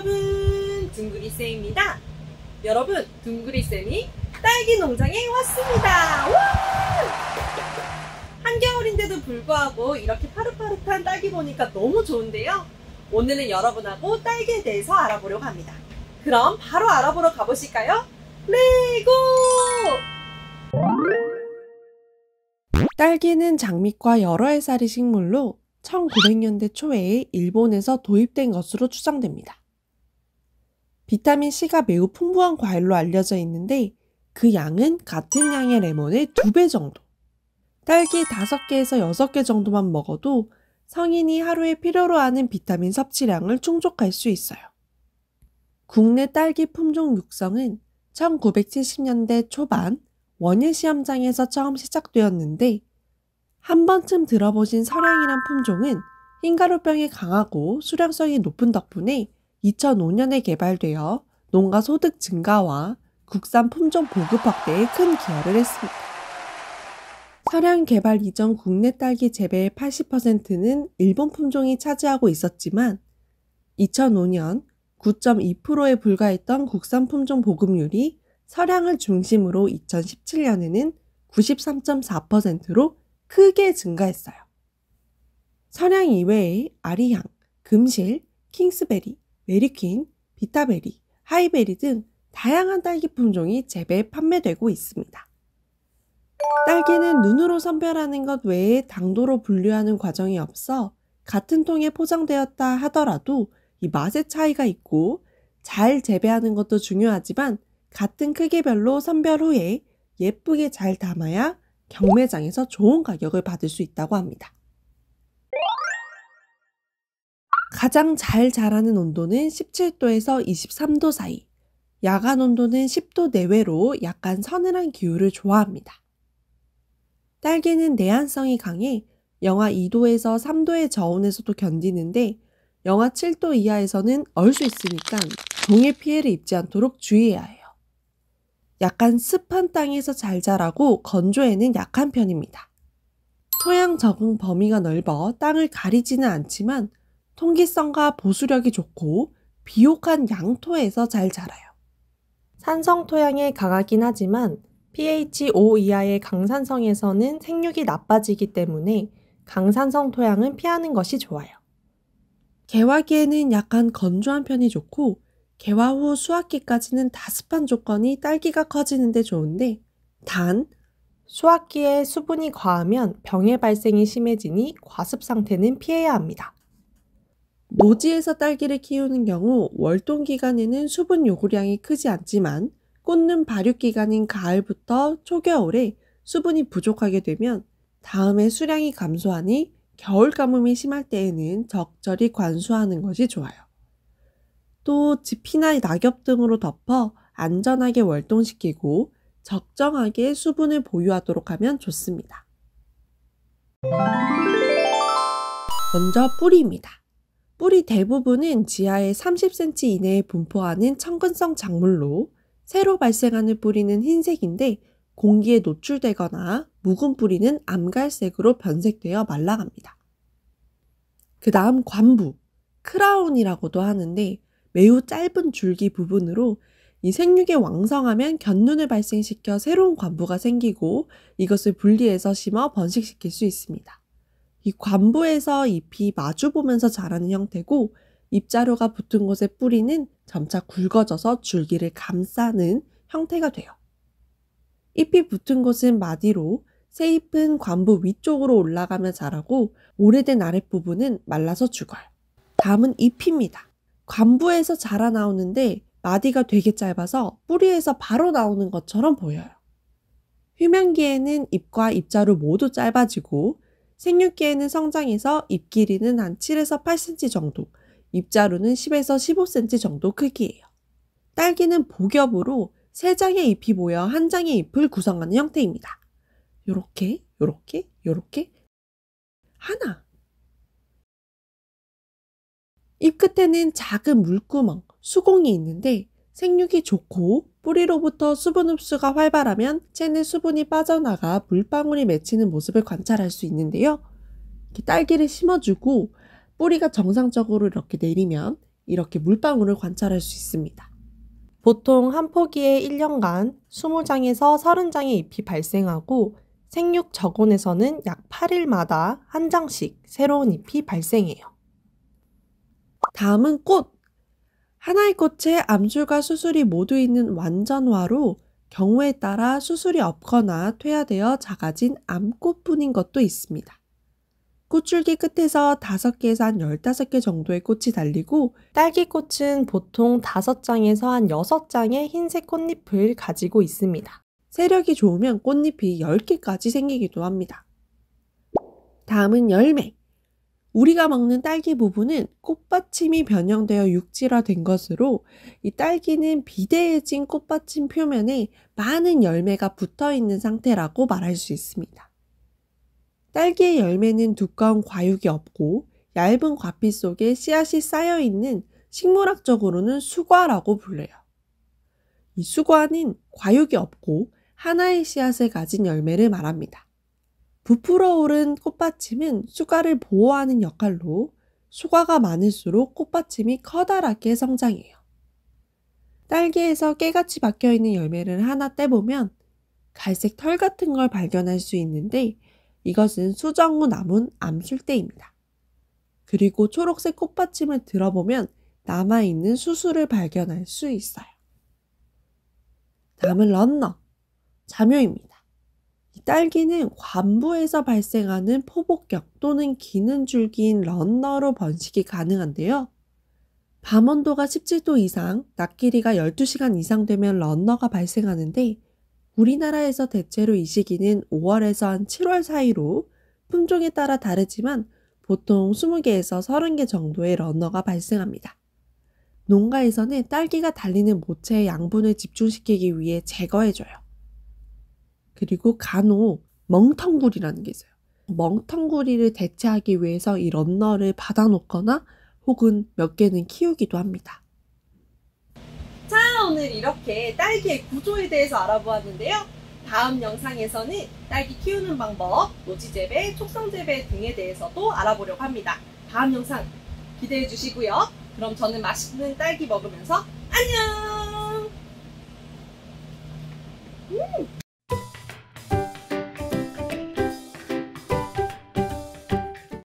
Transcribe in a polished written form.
여러분, 둥그리쌤입니다. 여러분, 둥그리쌤이 딸기 농장에 왔습니다. 와! 한겨울인데도 불구하고 이렇게 파릇파릇한 딸기 보니까 너무 좋은데요. 오늘은 여러분하고 딸기에 대해서 알아보려고 합니다. 그럼 바로 알아보러 가보실까요? 레고! 딸기는 장미과 여러 해살이 식물로 1900년대 초에 일본에서 도입된 것으로 추정됩니다. 비타민C가 매우 풍부한 과일로 알려져 있는데 그 양은 같은 양의 레몬의 2배 정도. 딸기 5개에서 6개 정도만 먹어도 성인이 하루에 필요로 하는 비타민 섭취량을 충족할 수 있어요. 국내 딸기 품종 육성은 1970년대 초반 원예 시험장에서 처음 시작되었는데 한 번쯤 들어보신 서량이란 품종은 흰가루병에 강하고 수량성이 높은 덕분에 2005년에 개발되어 농가 소득 증가와 국산 품종 보급 확대에 큰 기여를 했습니다. 서량 개발 이전 국내 딸기 재배의 80%는 일본 품종이 차지하고 있었지만 2005년 9.2%에 불과했던 국산 품종 보급률이 서량을 중심으로 2017년에는 93.4%로 크게 증가했어요. 서량 이외에 아리향, 금실, 킹스베리, 메리퀸, 비타베리, 하이베리 등 다양한 딸기 품종이 재배 판매되고 있습니다. 딸기는 눈으로 선별하는 것 외에 당도로 분류하는 과정이 없어 같은 통에 포장되었다 하더라도 이 맛의 차이가 있고 잘 재배하는 것도 중요하지만 같은 크기별로 선별 후에 예쁘게 잘 담아야 경매장에서 좋은 가격을 받을 수 있다고 합니다. 가장 잘 자라는 온도는 17도에서 23도 사이, 야간 온도는 10도 내외로 약간 서늘한 기후를 좋아합니다. 딸기는 내한성이 강해 영하 2도에서 3도의 저온에서도 견디는데 영하 7도 이하에서는 얼 수 있으니까 동해 피해를 입지 않도록 주의해야 해요. 약간 습한 땅에서 잘 자라고 건조에는 약한 편입니다. 토양 적응 범위가 넓어 땅을 가리지는 않지만 통기성과 보수력이 좋고 비옥한 양토에서 잘 자라요. 산성 토양에 강하긴 하지만 pH 5 이하의 강산성에서는 생육이 나빠지기 때문에 강산성 토양은 피하는 것이 좋아요. 개화기에는 약간 건조한 편이 좋고 개화 후 수확기까지는 다습한 조건이 딸기가 커지는 데 좋은데 단 수확기에 수분이 과하면 병의 발생이 심해지니 과습 상태는 피해야 합니다. 노지에서 딸기를 키우는 경우 월동 기간에는 수분 요구량이 크지 않지만 꽂는 발육 기간인 가을부터 초겨울에 수분이 부족하게 되면 다음에 수량이 감소하니 겨울 가뭄이 심할 때에는 적절히 관수하는 것이 좋아요. 또 지피나 낙엽 등으로 덮어 안전하게 월동시키고 적정하게 수분을 보유하도록 하면 좋습니다. 먼저 뿌리입니다. 뿌리 대부분은 지하에 30cm 이내에 분포하는 청근성 작물로 새로 발생하는 뿌리는 흰색인데 공기에 노출되거나 묵은 뿌리는 암갈색으로 변색되어 말라갑니다. 그 다음 관부, 크라운이라고도 하는데 매우 짧은 줄기 부분으로 이 생육이 왕성하면 견눈을 발생시켜 새로운 관부가 생기고 이것을 분리해서 심어 번식시킬 수 있습니다. 이 관부에서 잎이 마주보면서 자라는 형태고 잎자루가 붙은 곳의 뿌리는 점차 굵어져서 줄기를 감싸는 형태가 돼요. 잎이 붙은 곳은 마디로 새 잎은 관부 위쪽으로 올라가며 자라고 오래된 아랫부분은 말라서 죽어요. 다음은 잎입니다. 관부에서 자라나오는데 마디가 되게 짧아서 뿌리에서 바로 나오는 것처럼 보여요. 휴면기에는 잎과 잎자루 모두 짧아지고 생육기에는 성장해서 잎 길이는 한 7에서 8cm 정도, 잎자루는 10에서 15cm 정도 크기예요. 딸기는 복엽으로 3장의 잎이 모여 한 장의 잎을 구성하는 형태입니다. 요렇게, 요렇게, 요렇게 하나. 잎 끝에는 작은 물구멍, 수공이 있는데 생육이 좋고 뿌리로부터 수분 흡수가 활발하면 체내 수분이 빠져나가 물방울이 맺히는 모습을 관찰할 수 있는데요. 이렇게 딸기를 심어주고 뿌리가 정상적으로 이렇게 내리면 이렇게 물방울을 관찰할 수 있습니다. 보통 한 포기에 1년간 20장에서 30장의 잎이 발생하고 생육 저곤에서는 약 8일마다 한 장씩 새로운 잎이 발생해요. 다음은 꽃! 하나의 꽃에 암술과 수술이 모두 있는 완전화로 경우에 따라 수술이 없거나 퇴화되어 작아진 암꽃뿐인 것도 있습니다. 꽃줄기 끝에서 5개에서 한 15개 정도의 꽃이 달리고 딸기꽃은 보통 5장에서 한 6장의 흰색 꽃잎을 가지고 있습니다. 세력이 좋으면 꽃잎이 10개까지 생기기도 합니다. 다음은 열매. 우리가 먹는 딸기 부분은 꽃받침이 변형되어 육질화된 것으로 이 딸기는 비대해진 꽃받침 표면에 많은 열매가 붙어있는 상태라고 말할 수 있습니다. 딸기의 열매는 두꺼운 과육이 없고 얇은 과피 속에 씨앗이 쌓여있는 식물학적으로는 수과라고 불려요. 이 수과는 과육이 없고 하나의 씨앗을 가진 열매를 말합니다. 부풀어 오른 꽃받침은 수과를 보호하는 역할로 수과가 많을수록 꽃받침이 커다랗게 성장해요. 딸기에서 깨같이 박혀있는 열매를 하나 떼보면 갈색 털 같은 걸 발견할 수 있는데 이것은 수정 후 남은 암술대입니다. 그리고 초록색 꽃받침을 들어보면 남아있는 수술을 발견할 수 있어요. 다음은 런너, 자묘입니다. 이 딸기는 관부에서 발생하는 포복격 또는 기는 줄기인 런너로 번식이 가능한데요. 밤 온도가 17도 이상, 낮 길이가 12시간 이상 되면 런너가 발생하는데 우리나라에서 대체로 이 시기는 5월에서 한 7월 사이로 품종에 따라 다르지만 보통 20개에서 30개 정도의 런너가 발생합니다. 농가에서는 딸기가 달리는 모체의 양분을 집중시키기 위해 제거해줘요. 그리고 간혹 멍텅구리라는 게 있어요. 멍텅구리를 대체하기 위해서 이 런너를 받아놓거나 혹은 몇 개는 키우기도 합니다. 자, 오늘 이렇게 딸기의 구조에 대해서 알아보았는데요. 다음 영상에서는 딸기 키우는 방법, 노지재배, 촉성재배 등에 대해서도 알아보려고 합니다. 다음 영상 기대해 주시고요. 그럼 저는 맛있는 딸기 먹으면서 안녕!